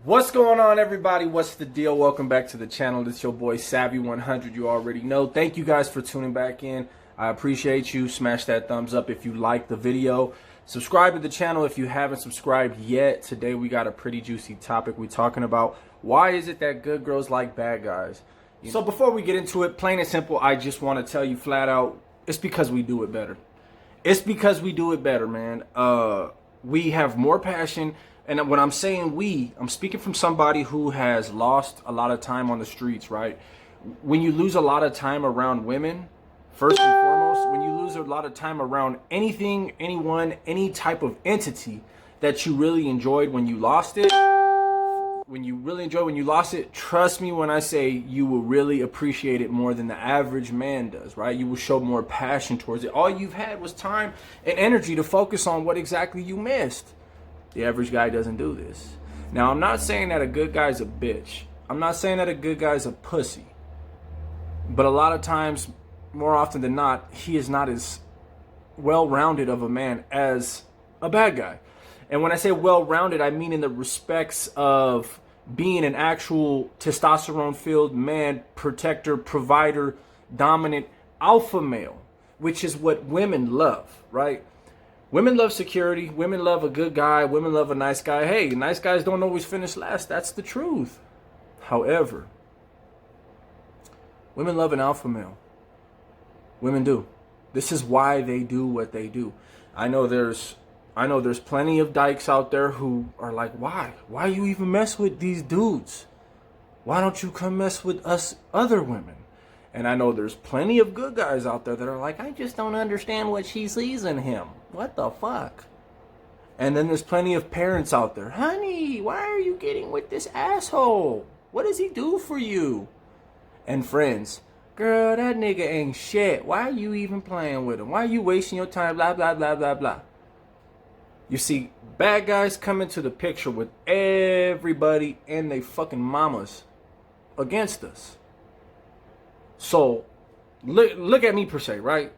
What's going on, everybody? What's the deal? Welcome back to the channel. It's your boy Savvy100. You already know. Thank you guys for tuning back in. I appreciate you. Smash that thumbs up if you like the video. Subscribe to the channel if you haven't subscribed yet. Today we got a pretty juicy topic. We're talking about why is it that good girls like bad guys. So before we get into it, plain and simple, I just want to tell you flat out, it's because we do it better. It's because we do it better, man. We have more passion. And when I'm saying we, I'm speaking from somebody who has lost a lot of time on the streets, right? When you lose a lot of time around women, first and foremost, when you lose a lot of time around anything, anyone, any type of entity that you really enjoyed when you lost it, trust me when I say you will really appreciate it more than the average man does, right? You will show more passion towards it. All you've had was time and energy to focus on what exactly you missed. The average guy doesn't do this. Now, I'm not saying that a good guy's a bitch. I'm not saying that a good guy's a pussy. But a lot of times, more often than not, he is not as well-rounded of a man as a bad guy. And when I say well-rounded, I mean in the respects of being an actual testosterone-filled man, protector, provider, dominant alpha male, which is what women love, right? Women love security. Women love a good guy. Women love a nice guy. Hey, nice guys don't always finish last. That's the truth. However, women love an alpha male. Women do. This is why they do what they do. I know there's plenty of dykes out there who are like, why? Why you even mess with these dudes? Why don't you come mess with us other women? And I know there's plenty of good guys out there that are like, I just don't understand what she sees in him. What the fuck? And then there's plenty of parents out there. Honey, why are you getting with this asshole? What does he do for you? And friends, girl, that nigga ain't shit. Why are you even playing with him? Why are you wasting your time? Blah, blah, blah, blah, blah. You see, bad guys come into the picture with everybody and they fucking mamas against us. So, look at me per se, right?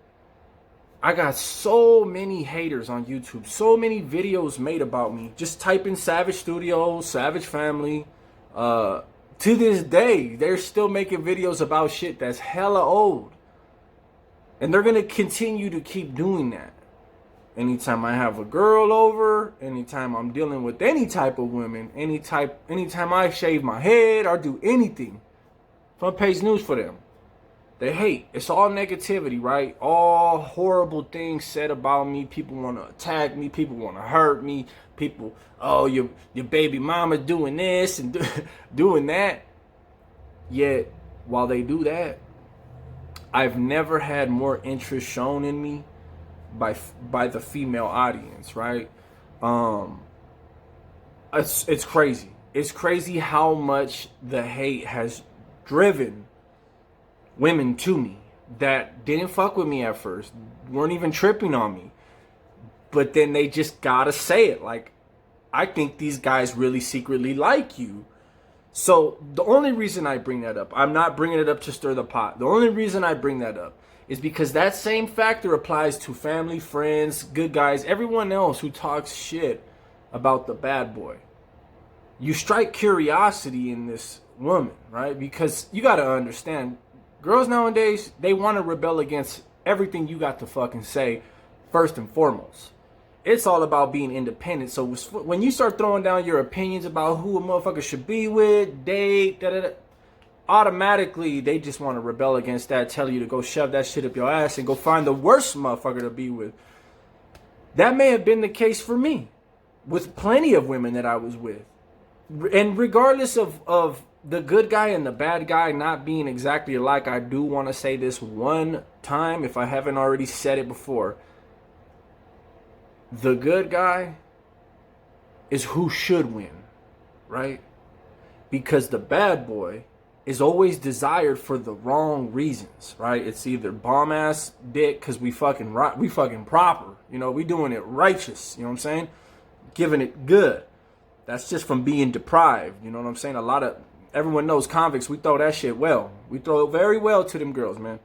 I got so many haters on YouTube, so many videos made about me. Just type in Savage Studios, Savage Family. To this day, they're still making videos about shit that's hella old. And they're going to continue to keep doing that. Anytime I have a girl over, anytime I'm dealing with any type of women, anytime I shave my head or do anything, front page news for them. They hate. It's all negativity, right? All horrible things said about me. People want to attack me. People want to hurt me. People, oh, your baby mama doing this and doing that. Yet, while they do that, I've never had more interest shown in me by the female audience, right? It's crazy. It's crazy how much the hate has driven women to me that didn't fuck with me at first, weren't even tripping on me, but then they just gotta say it. Like, I think these guys really secretly like you. So the only reason I bring that up, I'm not bringing it up to stir the pot. The only reason I bring that up is because that same factor applies to family, friends, good guys, everyone else who talks shit about the bad boy. You strike curiosity in this woman, right? Because you gotta understand, girls nowadays, they want to rebel against everything you got to fucking say, first and foremost. It's all about being independent. So when you start throwing down your opinions about who a motherfucker should be with, date, automatically they just want to rebel against that, tell you to go shove that shit up your ass and go find the worst motherfucker to be with. That may have been the case for me, with plenty of women that I was with. And regardless of the good guy and the bad guy not being exactly alike, I do want to say this one time, if I haven't already said it before. The good guy is who should win, right? Because the bad boy is always desired for the wrong reasons, right? It's either bomb-ass dick because we fucking proper. You know, we doing it righteous, you know what I'm saying? Giving it good. That's just from being deprived, you know what I'm saying? Everyone knows convicts, we throw that shit well. We throw it very well to them girls, man.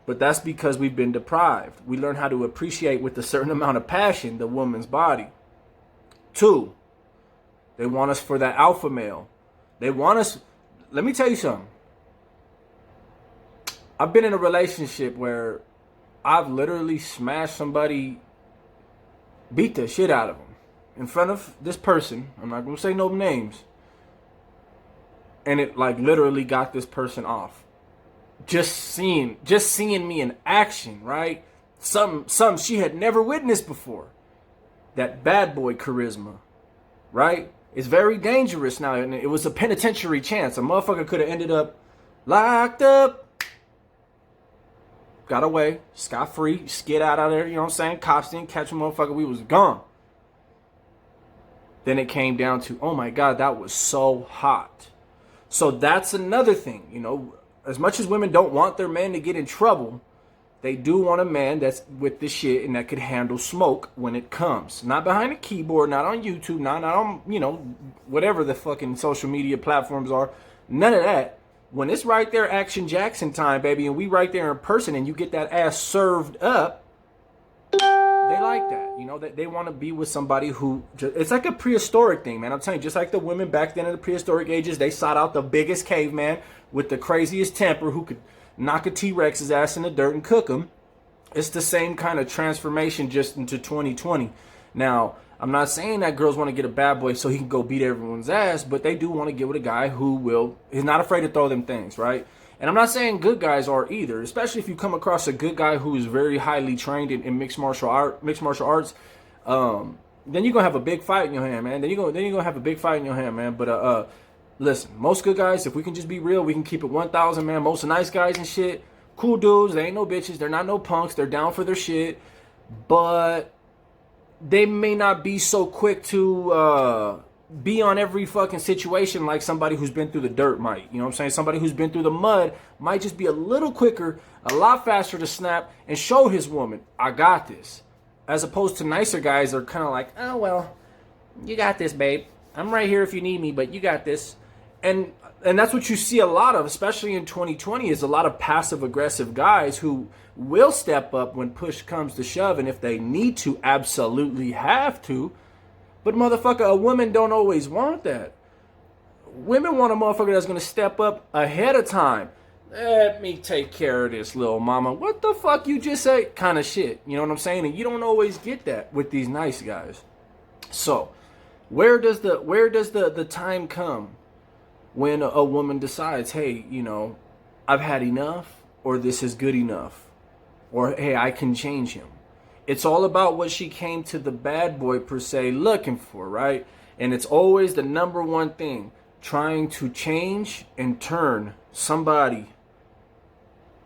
But that's because we've been deprived. We learn how to appreciate with a certain amount of passion the woman's body. 2, They want us for that alpha male. They want us. Let me tell you something. I've been in a relationship where I've literally smashed somebody, beat the shit out of them in front of this person. I'm not going to say no names. And it like literally got this person off. Just seeing me in action, right? Some she had never witnessed before. That bad boy charisma, right? It's very dangerous now. And it was a penitentiary chance. A motherfucker could have ended up locked up. Got away, scot-free, skid out of there, you know what I'm saying? Cops didn't catch a motherfucker, we was gone. Then it came down to, oh my God, that was so hot. So that's another thing, you know, as much as women don't want their man to get in trouble, they do want a man that's with the shit and that could handle smoke when it comes. Not behind a keyboard, not on YouTube, not on, you know, whatever the fucking social media platforms are. None of that. When it's right there, Action Jackson time, baby, and we right there in person and you get that ass served up, they like that. You know, they want to be with somebody who, it's like a prehistoric thing, man. I'm telling you, just like the women back then in the prehistoric ages, they sought out the biggest caveman with the craziest temper who could knock a T-Rex's ass in the dirt and cook him. It's the same kind of transformation just into 2020. Now, I'm not saying that girls want to get a bad boy so he can go beat everyone's ass, but they do want to get with a guy who is not afraid to throw them things, right? And I'm not saying good guys are either, especially if you come across a good guy who is very highly trained in mixed martial arts. Then you're gonna have a big fight in your hand, man. Then you're gonna have a big fight in your hand, man. But listen, most good guys, if we can just be real, we can keep it 1,000, man. Most nice guys and shit, cool dudes. They ain't no bitches. They're not no punks. They're down for their shit, but they may not be so quick to be on every fucking situation like somebody who's been through the dirt might. You know what I'm saying? Somebody who's been through the mud might just be a little quicker, a lot faster to snap and show his woman, I got this. As opposed to nicer guys are kind of like, oh, well, you got this, babe. I'm right here if you need me, but you got this. And that's what you see a lot of, especially in 2020, is a lot of passive-aggressive guys who will step up when push comes to shove, and if they need to, absolutely have to. But motherfucker, a woman don't always want that. Women want a motherfucker that's going to step up ahead of time. Let me take care of this, little mama. What the fuck you just say? Kind of shit. You know what I'm saying? And you don't always get that with these nice guys. So, where does the time come when a woman decides, hey, you know, I've had enough, or this is good enough, or hey, I can change him? It's all about what she came to the bad boy per se looking for, right? And it's always the number one thing, trying to change and turn somebody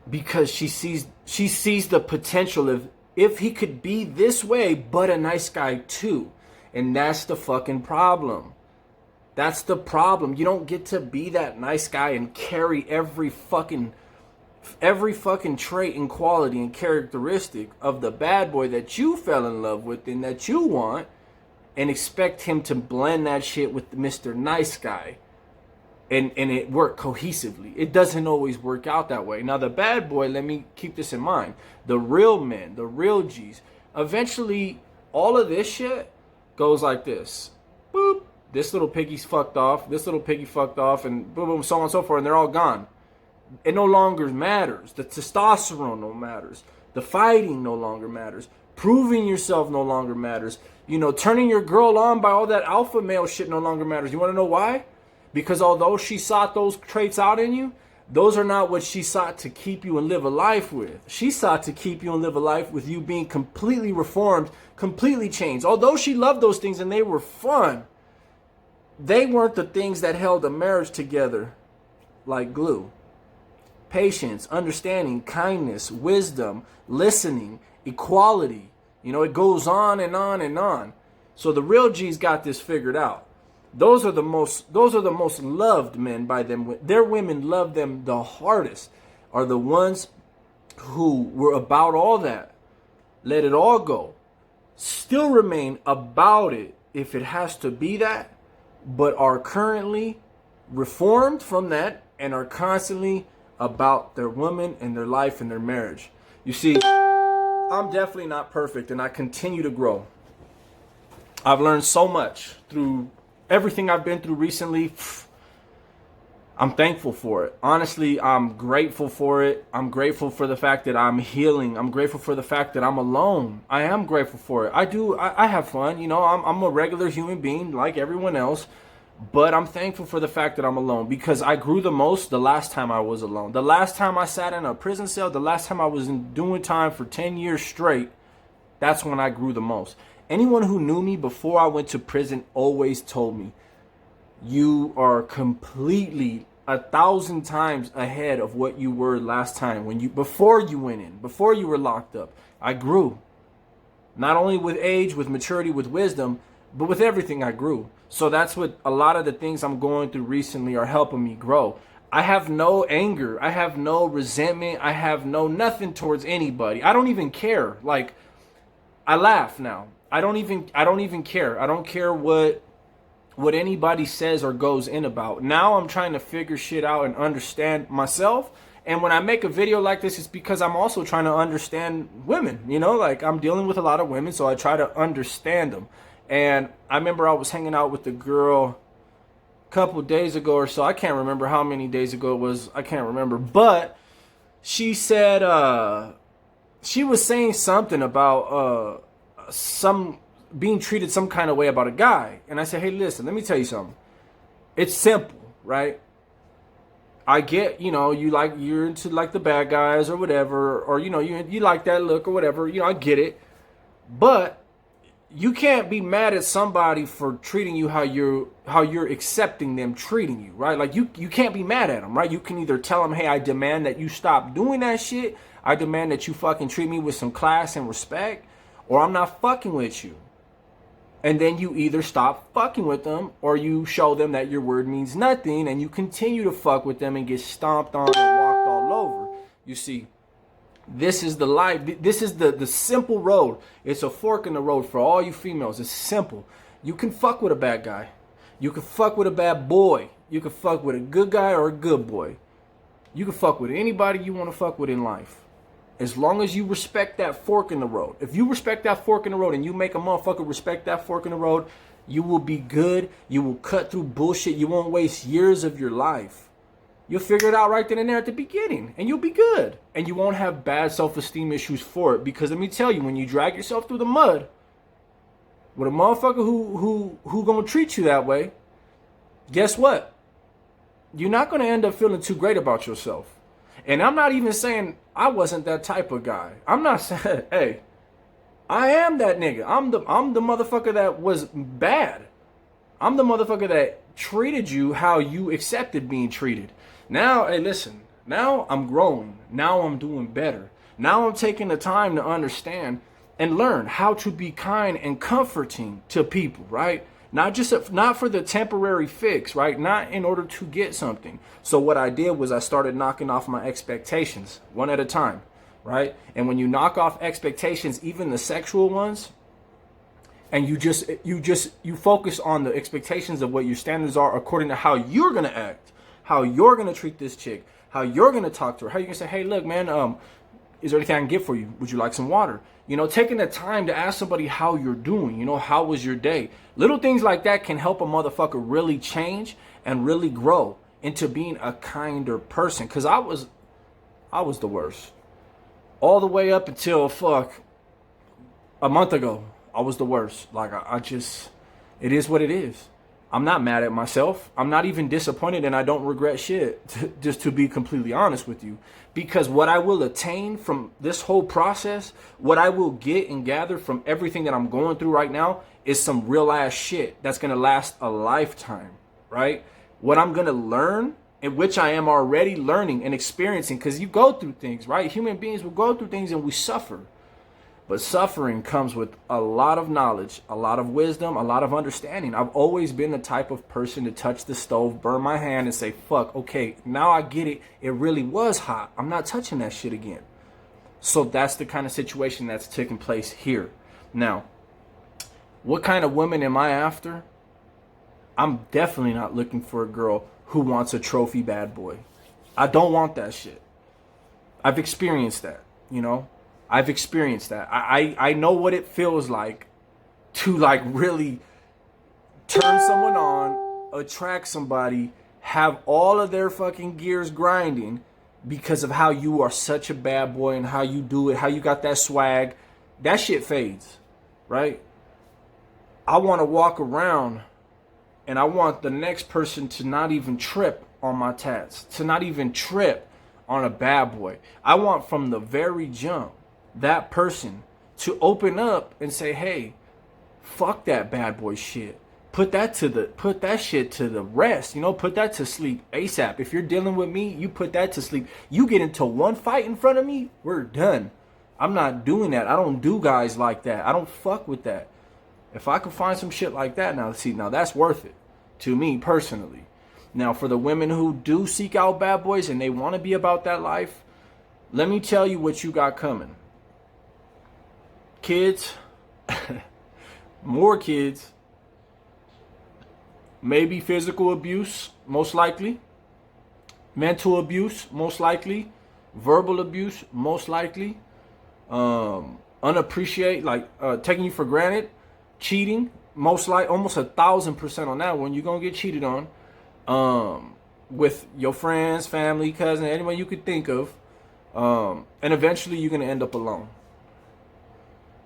because she sees the potential of if he could be this way but a nice guy too. And that's the fucking problem. That's the problem. You don't get to be that nice guy and carry every fucking trait and quality and characteristic of the bad boy that you fell in love with and that you want, and expect him to blend that shit with Mr. Nice Guy and it work cohesively. It doesn't always work out that way. Now the bad boy, let me keep this in mind, the real men, the real G's, eventually all of this shit goes like this. Boop. This little piggy's fucked off. This little piggy fucked off, and boom, boom, so on and so forth, and they're all gone. It no longer matters. The testosterone no matters. The fighting no longer matters. Proving yourself no longer matters. You know, turning your girl on by all that alpha male shit no longer matters. You want to know why? Because although she sought those traits out in you, those are not what she sought to keep you and live a life with. She sought to keep you and live a life with you being completely reformed, completely changed. Although she loved those things and they were fun, they weren't the things that held a marriage together like glue. Patience, understanding, kindness, wisdom, listening, equality. You know, it goes on and on and on. So the real G's got this figured out. Those are the most loved men by them. Their women love them the hardest are the ones who were about all that. Let it all go. Still remain about it if it has to be that, but are currently reformed from that and are constantly about their woman and their life and their marriage. You see, I'm definitely not perfect and I continue to grow. I've learned so much through Everything I've been through recently, I'm thankful for it. Honestly, I'm grateful for it. I'm grateful for the fact that I'm healing. I'm grateful for the fact that I'm alone. I am grateful for it. I have fun. You know, I'm a regular human being like everyone else. But I'm thankful for the fact that I'm alone because I grew the most the last time I was alone. The last time I sat in a prison cell, the last time I was doing time for 10 years straight, that's when I grew the most. Anyone who knew me before I went to prison always told me, you are completely 1,000 times ahead of what you were last time before you went in, before you were locked up. I grew. Not only with age, with maturity, with wisdom, but with everything I grew. So that's what a lot of the things I'm going through recently are helping me grow. I have no anger. I have no resentment. I have no nothing towards anybody. I don't even care. Like, I laugh now. I don't even care. I don't care what anybody says or goes in about. Now I'm trying to figure shit out and understand myself. And when I make a video like this, it's because I'm also trying to understand women. You know, like I'm dealing with a lot of women, so I try to understand them. And I remember I was hanging out with a girl a couple days ago or so. I can't remember how many days ago it was. I can't remember. But she said, she was saying something about some being treated some kind of way about a guy. And I said, hey, listen, let me tell you something. It's simple, right? I get, you know, you're into like the bad guys or whatever, or, you know, you like that look or whatever, you know, I get it. But you can't be mad at somebody for treating you how you're accepting them treating you, right? Like you can't be mad at them, right? You can either tell them, hey, I demand that you stop doing that shit. I demand that you fucking treat me with some class and respect, or I'm not fucking with you. And then you either stop fucking with them or you show them that your word means nothing and you continue to fuck with them and get stomped on and walked all over. You see, this is the life. This is the simple road. It's a fork in the road for all you females. It's simple. You can fuck with a bad guy. You can fuck with a bad boy. You can fuck with a good guy or a good boy. You can fuck with anybody you want to fuck with in life. As long as you respect that fork in the road. If you respect that fork in the road and you make a motherfucker respect that fork in the road, you will be good. You will cut through bullshit. You won't waste years of your life. You'll figure it out right then and there at the beginning, and you'll be good. And you won't have bad self-esteem issues for it. Because let me tell you, when you drag yourself through the mud with a motherfucker who gonna treat you that way, guess what? You're not gonna end up feeling too great about yourself. And I'm not even saying I wasn't that type of guy. I'm not saying, hey, I am that nigga. I'm the motherfucker that was bad. I'm the motherfucker that treated you how you accepted being treated. Now, hey, listen. Now I'm growing. Now I'm doing better. Now I'm taking the time to understand and learn how to be kind and comforting to people, right? Not for the temporary fix, right? Not in order to get something. So what I did was I started knocking off my expectations one at a time, right? And when you knock off expectations, even the sexual ones, and you focus on the expectations of what your standards are according to how you're gonna act, how you're gonna treat this chick, how you're gonna talk to her, how you're gonna say, hey, look, man, is there anything I can get for you? Would you like some water? You know, taking the time to ask somebody how you're doing, you know, how was your day? Little things like that can help a motherfucker really change and really grow into being a kinder person. Cause I was the worst. All the way up until a month ago, I was the worst. Like it is what it is. I'm not mad at myself. I'm not even disappointed, and I don't regret shit, just to be completely honest with you. Because what I will attain from this whole process, what I will get and gather from everything that I'm going through right now is some real ass shit that's going to last a lifetime, right? What I'm going to learn, in which I am already learning and experiencing, because you go through things, right? Human beings will go through things and we suffer. But suffering comes with a lot of knowledge, a lot of wisdom, a lot of understanding. I've always been the type of person to touch the stove, burn my hand, and say, fuck, okay, now I get it. It really was hot. I'm not touching that shit again. So that's the kind of situation that's taking place here. Now, what kind of woman am I after? I'm definitely not looking for a girl who wants a trophy bad boy. I don't want that shit. I've experienced that, you know? I've experienced that. I know what it feels like to like really turn someone on, attract somebody, have all of their fucking gears grinding because of how you are such a bad boy and how you do it, how you got that swag. That shit fades, right? I want to walk around and I want the next person to not even trip on my tats, to not even trip on a bad boy. I want from the very jump that person to open up and say, hey, fuck that bad boy shit. Put that shit to the rest. You know, put that to sleep ASAP. If you're dealing with me, you put that to sleep. You get into one fight in front of me, we're done. I'm not doing that. I don't do guys like that. I don't fuck with that. If I could find some shit like that, now that's worth it to me personally. Now, for the women who do seek out bad boys and they want to be about that life, let me tell you what you got coming. Kids, more kids, maybe physical abuse, most likely, mental abuse, most likely, verbal abuse, most likely, taking you for granted, cheating, most like almost 1,000% on that one. You're gonna get cheated on, with your friends, family, cousin, anyone you could think of, and eventually you're gonna end up alone.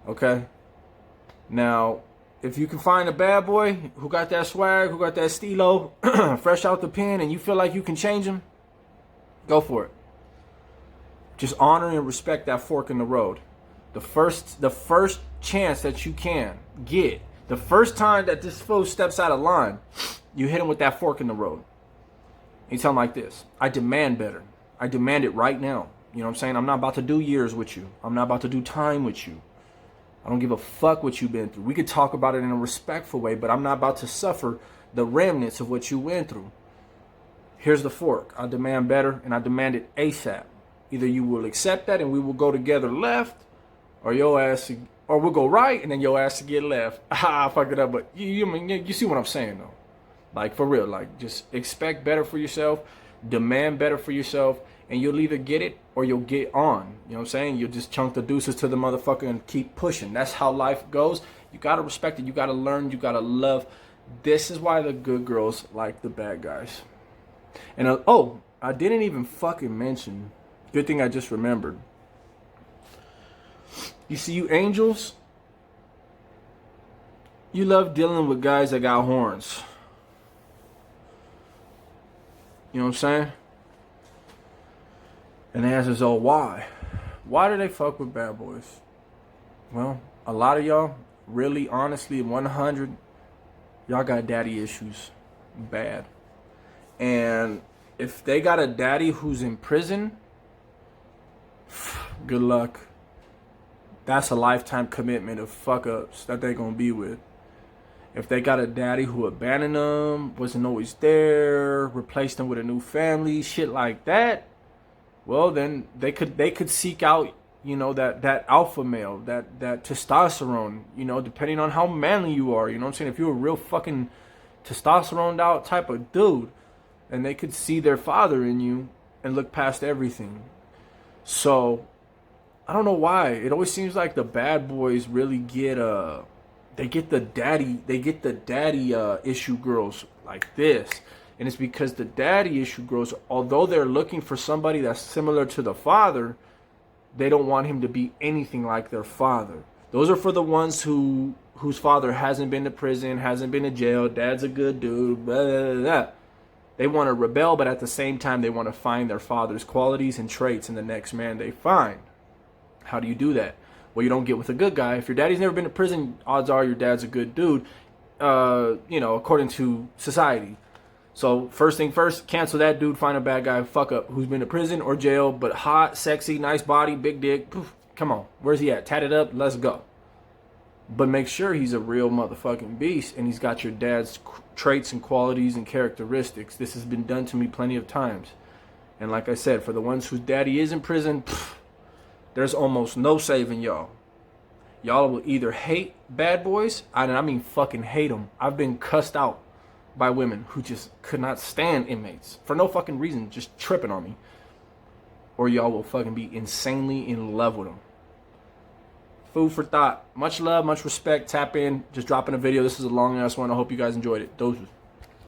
Okay. Now, if you can find a bad boy who got that swag, who got that stilo, fresh out the pen, and you feel like you can change him, go for it. Just honor and respect that fork in the road. The first chance that you can get, the first time that this fool steps out of line, you hit him with that fork in the road. You tell him like this: I demand better. I demand it right now. You know what I'm saying? I'm not about to do years with you. I'm not about to do time with you. I don't give a fuck what you've been through. We could talk about it in a respectful way, but I'm not about to suffer the remnants of what you went through. Here's the fork. I demand better, and I demand it ASAP. Either you will accept that and we will go together left, or we'll go right and then your ass to get left. I fucked it up, but you see what I'm saying though. Like, for real, like, just expect better for yourself, demand better for yourself, and you'll either get it or you'll get on. You know what I'm saying? You'll just chunk the deuces to the motherfucker and keep pushing. That's how life goes. You gotta respect it. You gotta learn. You gotta love. This is why the good girls like the bad guys. And I didn't even fucking mention. Good thing I just remembered. You see, you angels, you love dealing with guys that got horns. You know what I'm saying? And the answer is, why? Why do they fuck with bad boys? Well, a lot of y'all, really, honestly, 100, y'all got daddy issues. Bad. And if they got a daddy who's in prison, good luck. That's a lifetime commitment of fuck ups that they're gonna be with. If they got a daddy who abandoned them, wasn't always there, replaced them with a new family, shit like that, well, then they could seek out, you know, that alpha male, that testosterone, you know, depending on how manly you are. You know what I'm saying? If you're a real fucking testosterone out type of dude, and they could see their father in you and look past everything. So I don't know why. It always seems like the bad boys really get the daddy issue girls like this. And it's because the daddy issue girls, although they're looking for somebody that's similar to the father, they don't want him to be anything like their father. Those are for the ones whose father hasn't been to prison, hasn't been to jail, dad's a good dude, blah, blah, blah, blah. They want to rebel, but at the same time, they want to find their father's qualities and traits in the next man they find. How do you do that? Well, you don't get with a good guy. If your daddy's never been to prison, odds are your dad's a good dude, you know, according to society. So first thing first, cancel that dude, find a bad guy, fuck up, who's been to prison or jail, but hot, sexy, nice body, big dick. Poof, come on, where's he at? Tatted up, let's go. But make sure he's a real motherfucking beast and he's got your dad's traits and qualities and characteristics. This has been done to me plenty of times. And like I said, for the ones whose daddy is in prison, there's almost no saving y'all. Y'all will either hate bad boys, and I mean fucking hate them. I've been cussed out by women who just could not stand inmates for no fucking reason, just tripping on me. Or y'all will fucking be insanely in love with them. Food for thought. Much love, much respect. Tap in. Just dropping a video. This is a long ass one. I hope you guys enjoyed it. Doses.